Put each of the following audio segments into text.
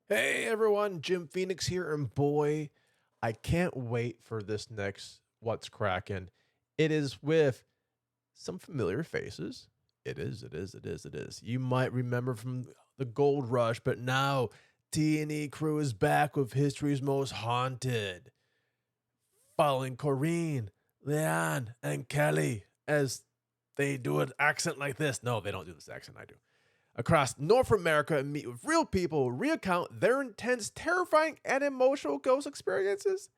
Hey everyone, Jim Phoenix here, and boy, I can't wait for this next What's Kraken. It is with some familiar faces. It is. You might remember from the Gold Rush, but now T&E crew is back with history's most haunted, following Corine, Leanne, and Kelly as they do an accent like this. No, they don't do this accent, I do across North America and meet with real people, recount their intense, terrifying, and emotional ghost experiences.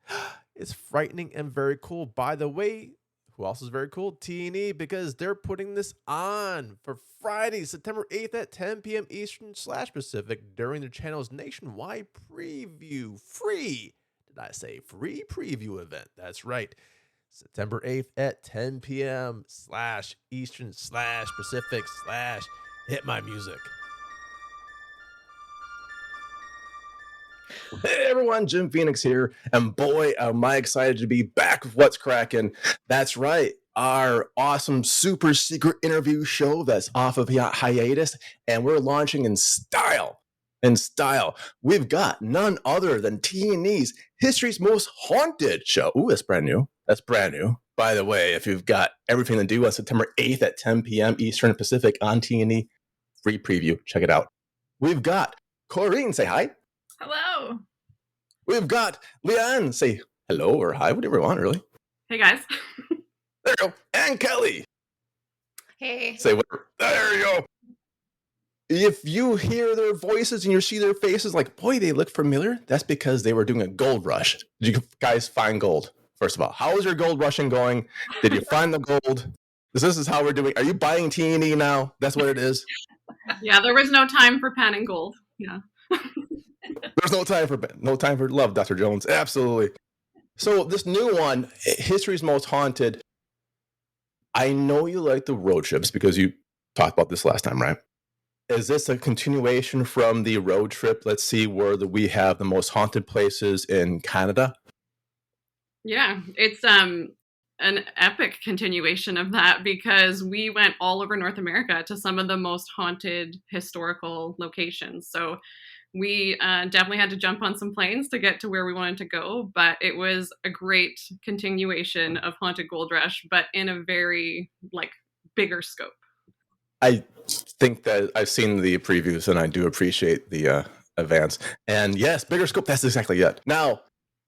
It's frightening and very cool. By the way, who else is very cool? T&E, because they're putting this on for Friday, September 8th at 10 p.m. Eastern/Pacific during their channel's nationwide preview. Free. Did I say free preview event? That's right. September 8th at 10 p.m. /Eastern/Pacific/ hit my music. Hey everyone, Jim Phoenix here, and boy, am I excited to be back with What's Kraken. That's right, our awesome super secret interview show that's off of hiatus, and we're launching in style. We've got none other than T&E's History's Most Haunted show. Ooh, that's brand new. By the way, if you've got everything to do on September 8th at 10 p.m. Eastern Pacific on T&E, free preview, check it out. We've got Corine, say hi. Hello. We've got Leanne, say hello or hi, whatever you want, really. Hey, guys. There you go. And Kelly. Hey. Say whatever. There you go. If you hear their voices and you see their faces like, boy, they look familiar, that's because they were doing a gold rush. Did you guys find gold? First of all, how is your gold rushing going? Did you find the gold? This is how we're doing. Are you buying T&E now? That's what it is. Yeah, there was no time for panning gold. Yeah. There's no time for love, Dr. Jones. Absolutely. So this new one, History's Most Haunted. I know you like the road trips because you talked about this last time, right? Is this a continuation from the road trip? Let's see where we have the most haunted places in Canada. Yeah, it's an epic continuation of that because we went all over North America to some of the most haunted historical locations. So we definitely had to jump on some planes to get to where we wanted to go, but it was a great continuation of Haunted Gold Rush, but in a very bigger scope. I think that I've seen the previews and I do appreciate the advance. And yes, bigger scope, that's exactly it. Now,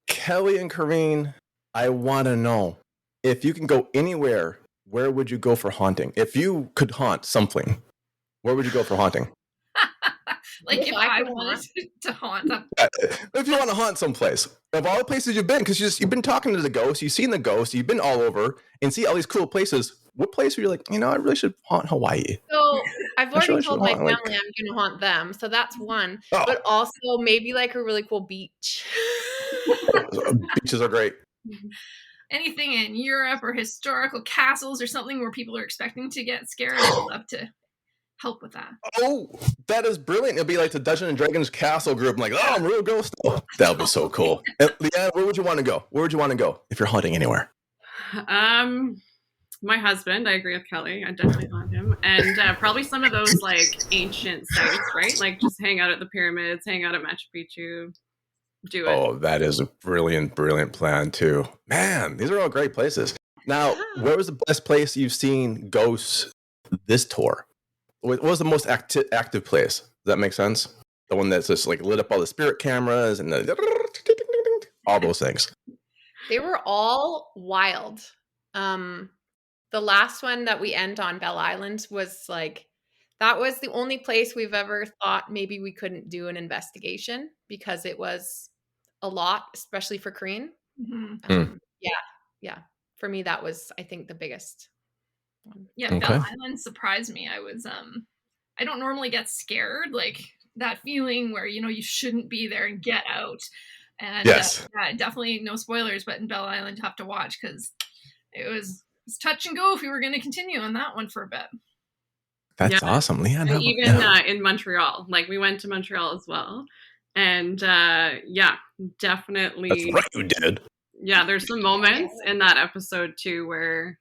Kelly and Corine, I want to know, if you can go anywhere, where would you go for haunting? If you could haunt something, where would you go for haunting? If I wanted to haunt them. If you want to haunt someplace, of all the places you've been, because you've been talking to the ghosts, you've seen the ghosts, you've been all over and see all these cool places. What place are you like, I really should haunt Hawaii? So I've already told my family I'm going to haunt them. So that's one. Oh. But also maybe like a really cool beach. Beaches are great. Anything in Europe or historical castles or something where people are expecting to get scared, I would love to help with that. Oh, that is brilliant. It'll be like the Dungeons and Dragons castle group. I'm like, I'm a real ghost. Oh, that'll be so cool. And Leanne, where would you want to go? Where would you want to go if you're hunting anywhere? My husband, I agree with Kelly. I definitely haunt him. And probably some of those ancient sites, right? Like just hang out at the pyramids, hang out at Machu Picchu. Do it. Oh, that is a brilliant plan too. Man, these are all great places. Now, where was the best place you've seen ghosts this tour? What was the most active place? Does that make sense? The one that's just lit up all the spirit cameras and all those things. They were all wild. The last one that we end on, Bell Island, was that was the only place we've ever thought maybe we couldn't do an investigation because it was a lot, especially for Corine. Mm-hmm. Yeah. For me, that was, I think, the biggest one. Yeah, okay. Bell Island surprised me. I was, I don't normally get scared, that feeling where, you shouldn't be there and get out. And yes. Definitely no spoilers, but in Bell Island, you have to watch because it was touch and go if we were going to continue on that one for a bit. That's awesome, Leanne. And even in Montreal, we went to Montreal as well. And definitely. That's right, you did. Yeah, there's some moments in that episode too where,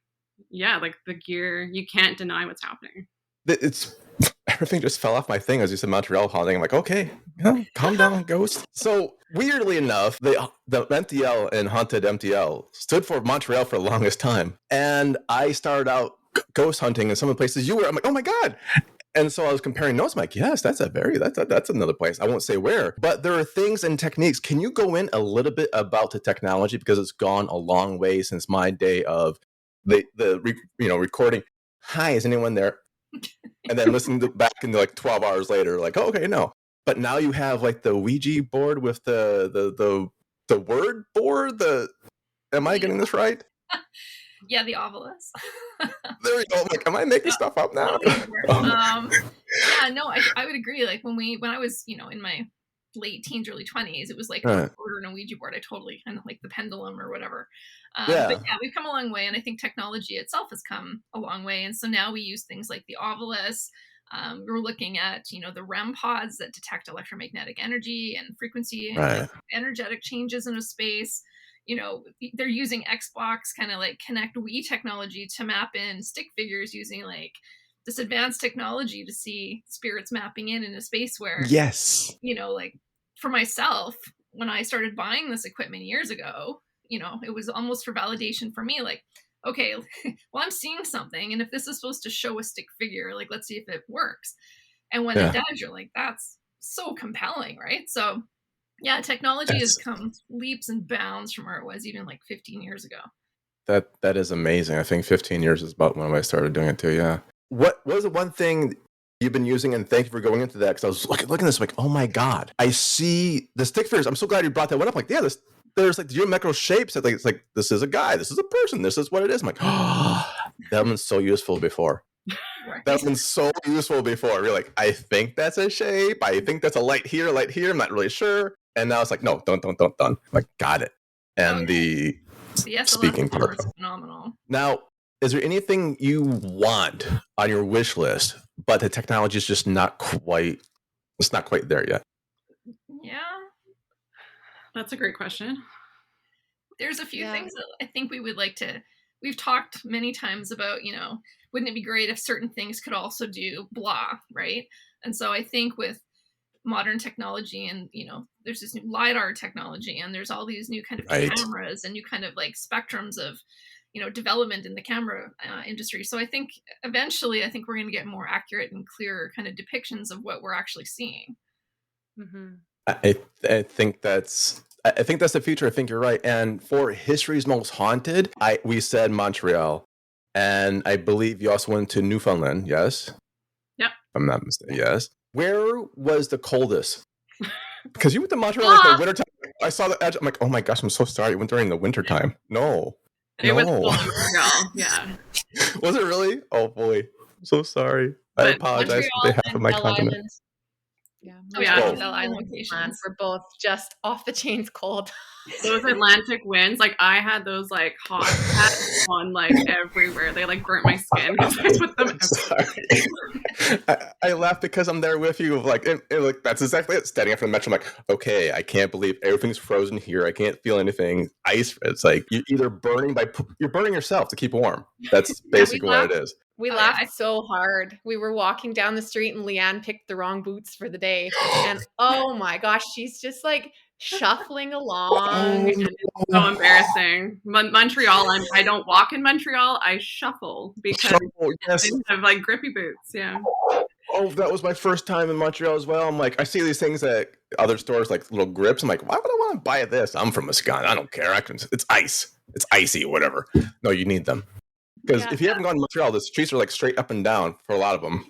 the gear, you can't deny what's happening. It's everything just fell off my thing as you said Montreal haunting. I'm like, okay, calm down, ghost. So weirdly enough, the MTL and Haunted MTL stood for Montreal for the longest time. And I started out ghost hunting in some of the places you were. I'm like, oh my God. And so I was comparing notes. I'm like, yes, that's another place. I won't say where, but there are things and techniques. Can you go in a little bit about the technology, because it's gone a long way since my day of recording. Hi, is anyone there? And then listening back into like 12 hours later, like, oh, okay, no. But now you have like the Ouija board with the word board. Am I getting this right? Yeah, the obelisk. There we go. I'm like, am I making stuff up now? Yeah, no, I would agree. Like when I was, in my late teens, early 20s, it was like a recorder and a Ouija board. I totally kind of like the pendulum or whatever. But yeah, we've come a long way, and I think technology itself has come a long way. And so now we use things like the obelisk. We're looking at, the REM pods that detect electromagnetic energy and frequency and energetic changes in a space. They're using Xbox kind of like Connect Wii technology to map in stick figures using like this advanced technology to see spirits mapping in a space where, yes, like for myself, when I started buying this equipment years ago, it was almost for validation for me. Like, okay, well, I'm seeing something. And if this is supposed to show a stick figure, like, let's see if it works. And when it does, you're like, that's so compelling, right? So yeah, technology has come leaps and bounds from where it was even like 15 years ago. That is amazing. I think 15 years is about when I started doing it too. Yeah. What was the one thing you've been using? And thank you for going into that, because I was looking at this like, oh my God, I see the stick figures. I'm so glad you brought that one up. Like, yeah, there's like geometrical shapes. It's like this is a guy, this is a person, this is what it is. I'm like, oh, that one's so useful before. That's been so useful before. You're like, I think that's a shape. I think that's a light here. I'm not really sure. And now it's like, no, don't. I'm like, got it. And the speaking part is phenomenal. Now, is there anything you want on your wish list, but the technology is just not quite there yet? Yeah. That's a great question. There's a few things that I think we would like to, we've talked many times about, wouldn't it be great if certain things could also do blah, right? And so I think with modern technology and, there's this new LiDAR technology and there's all these new kind of cameras and new kind of like spectrums of, development in the camera industry. So I think eventually, we're going to get more accurate and clearer kind of depictions of what we're actually seeing. Mm-hmm. I think that's the future. I think you're right. And for History's Most Haunted, we said Montreal, and I believe you also went to Newfoundland. Yes. Yep. If I'm not mistaken. Yes. Where was the coldest? Because you went to Montreal like the winter time. I saw the edge. I'm like, oh my gosh, I'm so sorry. You went during the winter time. No. It was cold in Montreal. Yeah. Was it really? Oh boy, I'm so sorry. I apologize on behalf of my continent. Bell Island locations were both just off the chains cold. Those Atlantic winds, like I had those like hot hats on like everywhere. They like burnt my skin because I put them everywhere. I laugh because I'm there with you. Like, like that's exactly it. Standing up from the metro, I'm like, okay, I can't believe everything's frozen here. I can't feel anything. Ice. It's like you're either you're burning yourself to keep warm. That's basically what it is. We laughed so hard. We were walking down the street and Leanne picked the wrong boots for the day. And oh my gosh, she's just like shuffling along. It's so embarrassing. Montreal, I don't walk in Montreal. I shuffle because I have like grippy boots. Yeah. Oh, that was my first time in Montreal as well. I'm like, I see these things at other stores, like little grips. I'm like, why would I want to buy this? I'm from Wisconsin. I don't care. It's ice. It's icy or whatever. No, you need them. Because if you haven't gone to Montreal, the streets are like straight up and down for a lot of them.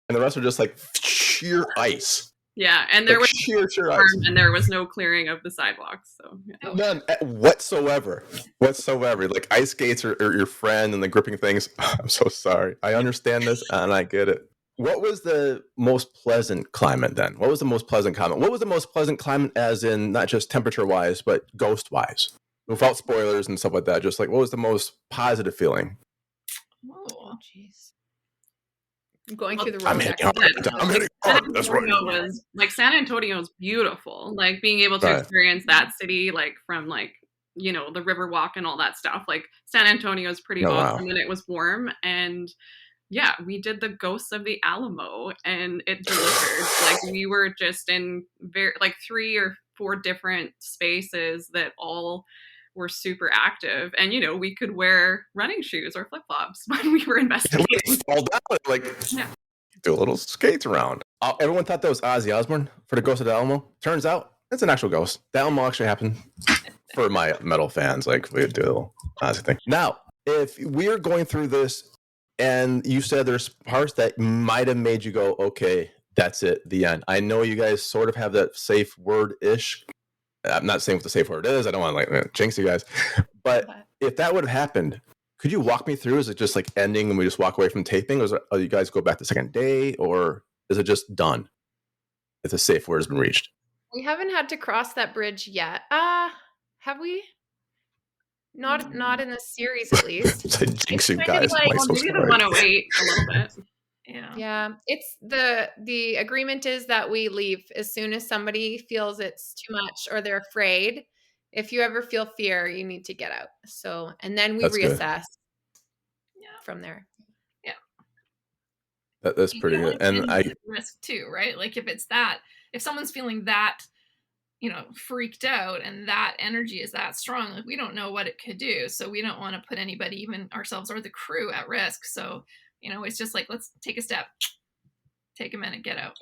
And the rest are just like sheer ice. Yeah, and there was sheer ice. And there was no clearing of the sidewalks. So none whatsoever. Like ice skates are your friend and the gripping things. I'm so sorry. I understand this and I get it. What was the most pleasant climate then? What was the most pleasant climate? What was the most pleasant climate as in not just temperature-wise, but ghost-wise? Without spoilers and stuff like that. Just like, what was the most positive feeling? Oh, jeez. I'm going through the road. I'm hitting hard. That's right. San Antonio is beautiful. Like being able to experience that city, like from like, the river walk and all that stuff. Like San Antonio is pretty awesome and it was warm. And yeah, we did the Ghosts of the Alamo, and it delivered. Like, we were just in like 3 or 4 different spaces that all were super active, and we could wear running shoes or flip-flops when we were investigating. Fall down, like do a little skates around. Everyone thought that was Ozzy Osbourne for the Ghost of the Alamo. Turns out it's an actual ghost. The Alamo actually happened. For my metal fans, like we do a little Ozzy thing. Now, if we're going through this, and you said there's parts that might have made you go, okay, that's it, the end. I know you guys sort of have that safe word-ish. I'm not saying what the safe word is. I don't want to like jinx you guys. But if that would have happened, could you walk me through? Is it just like ending and we just walk away from taping? Or you guys go back the second day? Or is it just done if the safe word has been reached? We haven't had to cross that bridge yet. Have we? Not in the series, at least. Jinx you guys. Like, maybe the 108 a little bit. Yeah. It's the agreement is that we leave as soon as somebody feels it's too much or they're afraid. If you ever feel fear, you need to get out. So, and then we reassess from there. Yeah. That's pretty good. And risk too, right? Like if someone's feeling that, freaked out and that energy is that strong, like we don't know what it could do. So we don't want to put anybody, even ourselves or the crew, at risk. So, it's just like, let's take a step, take a minute, get out.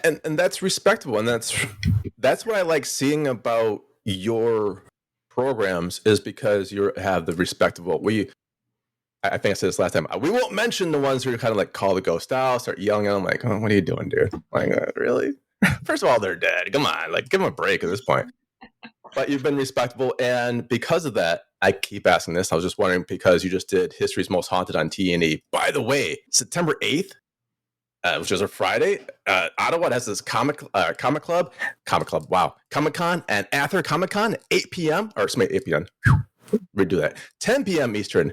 And that's respectable. And that's what I like seeing about your programs, is because you have the respectable. I think I said this last time. We won't mention the ones who kind of like call the ghost out, start yelling at them like, oh, what are you doing, dude? Like, really? First of all, they're dead. Come on, like, give them a break at this point. But you've been respectable, and because of that, I keep asking this. I was just wondering, because you just did History's Most Haunted on T&E. By the way, September 8th, which is a Friday, Ottawa has this Comic Club, wow, Comic-Con, and after Comic-Con, 8 p.m., or 8 p.m., redo that, 10 p.m. Eastern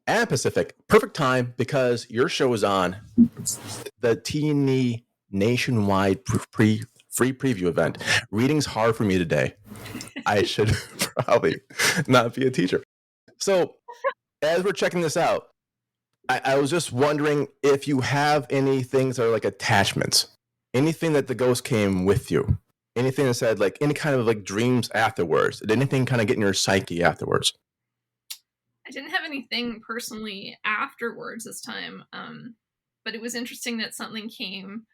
and Pacific. Perfect time, because your show is on the T&E nationwide free preview event. Reading's hard for me today. I should probably not be a teacher. So as we're checking this out, I was just wondering if you have any things that are like attachments, anything that the ghost came with you, anything that said like any kind of like dreams afterwards. Did anything kind of get in your psyche afterwards? I didn't have anything personally afterwards this time, but it was interesting that something came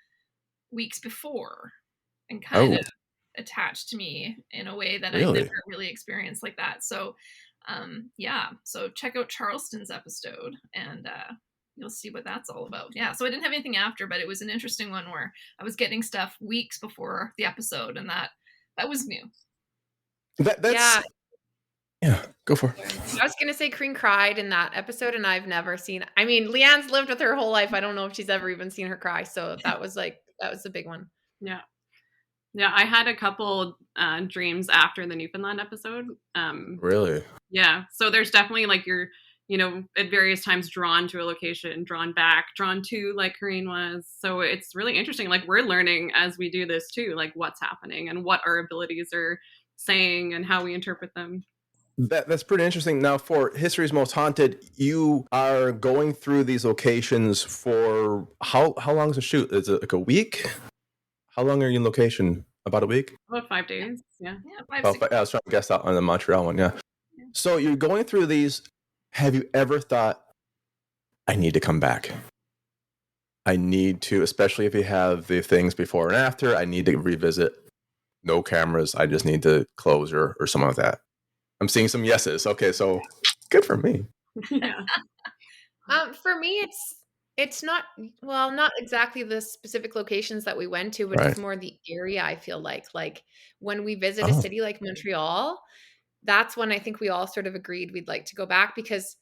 weeks before and kind of attached to me in a way that I never really experienced like that. So so check out Charleston's episode and you'll see what that's all about. So I didn't have anything after, but it was an interesting one where I was getting stuff weeks before the episode, and that was new. That's go for it. I was gonna say Corine cried in that episode, and I've never seen. I mean, Leanne's lived with her whole life. I don't know if she's ever even seen her cry. So that was the big one. Yeah. I had a couple dreams after the Newfoundland episode. Really? Yeah. So there's definitely like you're, at various times drawn to a location, drawn back, drawn to, like Corine was. So it's really interesting. Like, we're learning as we do this too, like what's happening and what our abilities are saying and how we interpret them. That's pretty interesting. Now, for History's Most Haunted, you are going through these locations for how long is the shoot? Is it like a week? How long are you in location? About a week? About 5 days. Yeah. I was trying to guess out on the Montreal one. Yeah. So you're going through these. Have you ever thought, I need to come back? I need to, especially if you have the things before and after, I need to revisit. No cameras. I just need to closure or something like that. I'm seeing some yeses. Okay, so good for me. Yeah. For me, it's not exactly the specific locations that we went to, but it's more the area. I feel like when we visit a city like Montreal, that's when I think we all sort of agreed we'd like to go back, because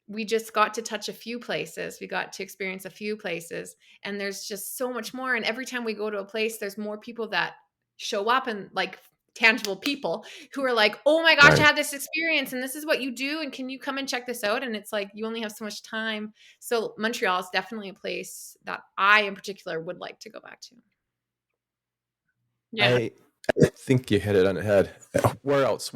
we just got to touch a few places. We got to experience a few places, and there's just so much more. And every time we go to a place, there's more people that show up, and like tangible people who are like, oh my gosh, I had this experience and this is what you do, and can you come and check this out? And it's like, you only have so much time. So Montreal is definitely a place that I in particular would like to go back to. Yeah, I think you hit it on the head. Where else?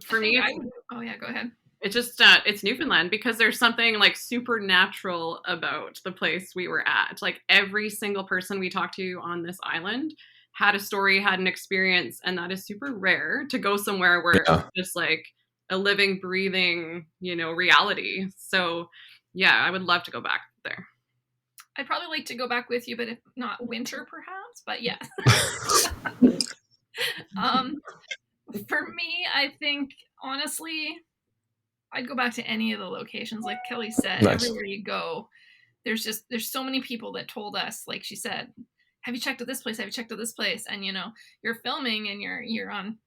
For me, go ahead. It's just it's Newfoundland, because there's something like supernatural about the place we were at. Like every single person we talked to on this island had a story, had an experience, and that is super rare to go somewhere where it's just like a living, breathing, reality. So yeah, I would love to go back there. I'd probably like to go back with you, but if not winter, perhaps. But yeah. For me, I think honestly, I'd go back to any of the locations. Like Kelly said, everywhere you go, there's so many people that told us, like she said, have you checked out this place? Have you checked out this place? And you're filming and you're on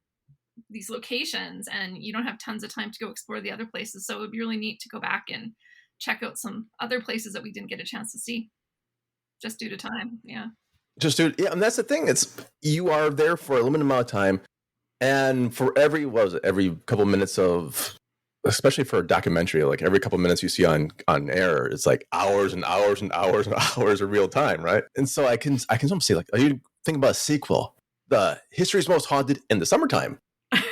these locations and you don't have tons of time to go explore the other places. So it would be really neat to go back and check out some other places that we didn't get a chance to see just due to time. Yeah. And that's the thing. You are there for a limited amount of time. And for every couple minutes of, especially for a documentary, like every couple minutes you see on air, it's like hours and hours and hours and hours of real time, right? And so I can almost say, like, are you thinking about a sequel, the History's Most Haunted in the Summertime? Wouldn't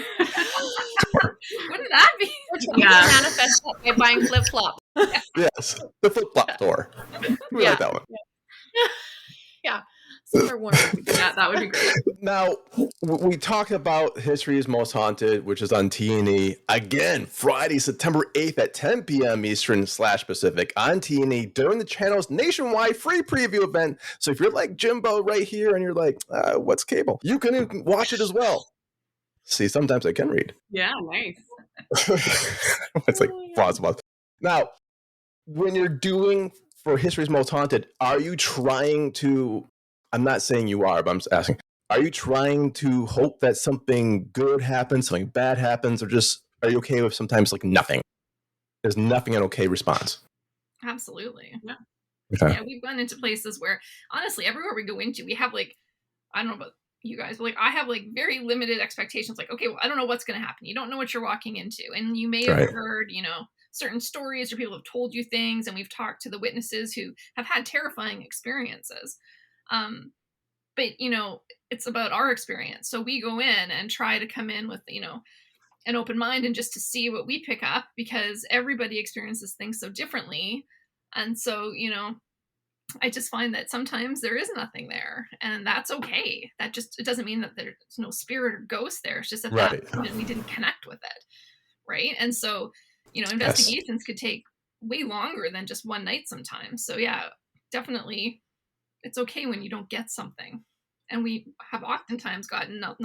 that be? Manifest that by buying flip flops. Yes, the flip flop tour. We like that one. Yeah. Yeah, that would be great. Now, we talked about History's Most Haunted, which is on T&E. Again, Friday, September 8th at 10 p.m. Eastern / Pacific on T&E during the channel's nationwide free preview event. So if you're like Jimbo right here and you're like, what's cable? You can watch it as well. See, sometimes I can read. Yeah, nice. It's like plausible. Now, when you're doing for History's Most Haunted, are you trying to... I'm not saying you are, but I'm just asking, are you trying to hope that something good happens, something bad happens, or just are you okay with sometimes like nothing? Is nothing an okay response? Absolutely. Yeah. Okay. Yeah, we've gone into places where, honestly, everywhere we go into, we have like, I don't know about you guys, but like I have like very limited expectations. Like, okay, well, I don't know what's going to happen. You don't know what you're walking into. And you may have heard, certain stories, or people have told you things, and we've talked to the witnesses who have had terrifying experiences. But it's about our experience. So we go in and try to come in with, an open mind and just to see what we pick up, because everybody experiences things so differently. And so, I just find that sometimes there is nothing there, and that's okay. It doesn't mean that there's no spirit or ghost there. It's just that, that we didn't connect with it. Right. And so, investigations could take way longer than just one night sometimes. So yeah, definitely. It's okay when you don't get something. And we have oftentimes gotten not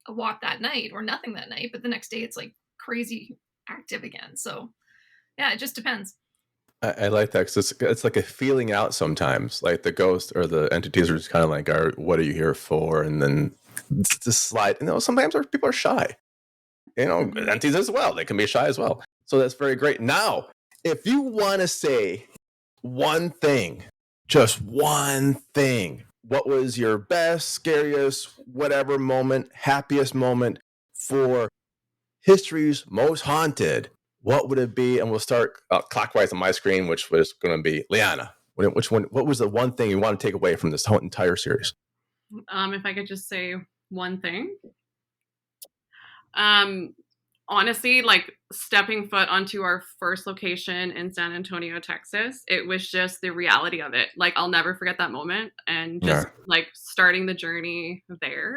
a lot that night or nothing that night, but the next day it's like crazy active again. So yeah, it just depends. I like that, because it's like a feeling out sometimes. Like the ghost or the entities are just kind of like, what are you here for? And then just slide. Sometimes people are shy. Entities as well. They can be shy as well. So that's very great. Now, if you want to say one thing, just one thing, what was your best, scariest, whatever moment, happiest moment for History's Most Haunted? What would it be? And we'll start clockwise on my screen, which was going to be Leanna. What was the one thing you want to take away from this entire series? If I could just say one thing. Honestly, like stepping foot onto our first location in San Antonio, Texas, it was just the reality of it. Like, I'll never forget that moment, and just like starting the journey there,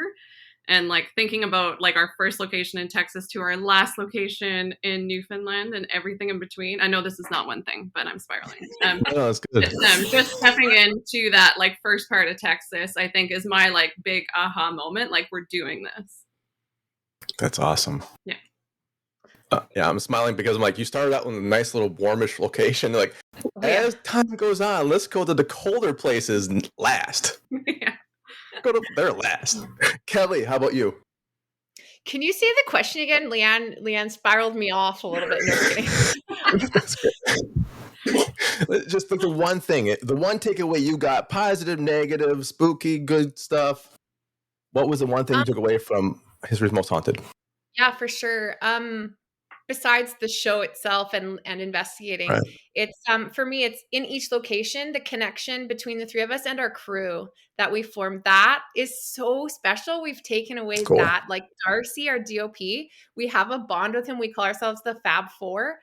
and like thinking about like our first location in Texas to our last location in Newfoundland and everything in between. I know this is not one thing, but I'm spiraling. No, that's good. Just stepping into that like first part of Texas, I think is my like big aha moment. Like, we're doing this. That's awesome. Yeah. Yeah, I'm smiling because I'm like, you started out with a nice little warmish location. Like, as time goes on, let's go to the colder places last. Yeah. Go to there last. Kelly, how about you? Can you say the question again? Leanne spiraled me off a little bit. No, kidding. That's good. Just the one thing, the one takeaway you got: positive, negative, spooky, good stuff. What was the one thing you took away from History's Most Haunted? Yeah, for sure. besides the show itself and investigating, Right. it's for me, it's in each location, the connection between the three of us and our crew that we formed, that is so special. We've taken away Cool. that, like Darcy, our DOP, we have a bond with him. We call ourselves the Fab Four.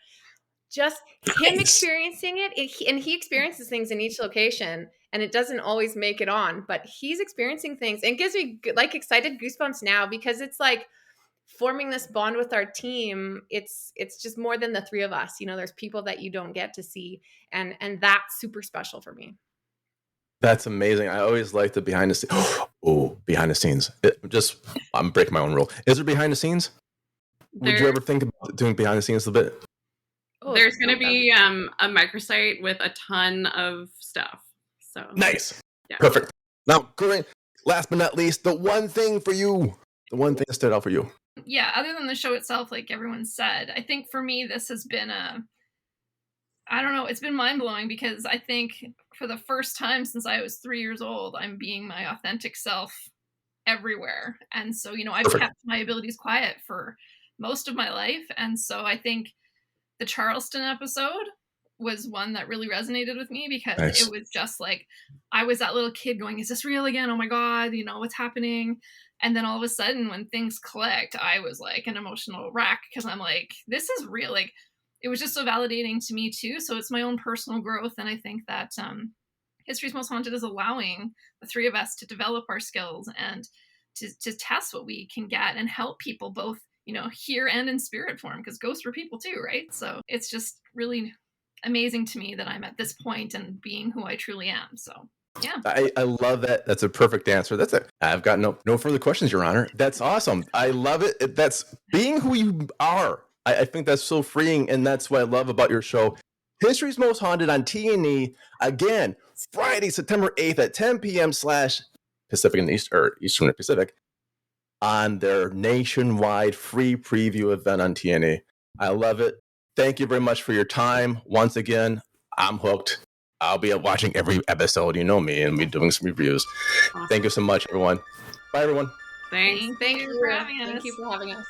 Just him experiencing it, and he experiences things in each location, and it doesn't always make it on, but he's experiencing things, and gives me like excited goosebumps now, because it's like forming this bond with our team. It's just more than the three of us. You know, there's people that you don't get to see, and that's super special for me. That's amazing. I always like the behind the scenes. Oh, behind the scenes. I'm breaking my own rule. Is there behind the scenes? Would you ever think about doing behind the scenes a bit? There's going to be a microsite with a ton of stuff. So nice. Yeah. Perfect. Now, Corine, last but not least, the one thing for you, the one thing that stood out for you. Yeah, other than the show itself, like everyone said, I think for me, this has been I don't know, it's been mind-blowing, because I think for the first time since I was 3 years old, I'm being my authentic self everywhere. And so, you know, I've kept my abilities quiet for most of my life. And so I think the Charleston episode was one that really resonated with me, because it was just like, I was that little kid going, is this real again? Oh my God, you know, what's happening? And then all of a sudden, when things clicked, I was like an emotional wreck, because I'm like, this is real. Like, it was just so validating to me too. So it's my own personal growth. And I think that History's Most Haunted is allowing the three of us to develop our skills and to test what we can get and help people both, you know, here and in spirit form, because ghosts are people too, right? So it's just really amazing to me that I'm at this point and being who I truly am. So yeah, I love that. That's a perfect answer. That's it. I've got no further questions, Your Honor. That's awesome. I love it. That's being who you are. I think that's so freeing, and that's what I love about your show. History's Most Haunted on T&E, again, Friday, September 8th at 10 p.m. / Pacific and Eastern and Pacific, on their nationwide free preview event on T&E. I love it. Thank you very much for your time. Once again, I'm hooked. I'll be watching every episode. You know me, and we're doing some reviews. Awesome. Thank you so much, everyone. Bye, everyone. Thanks. Thank you for having us. Thank you for having us.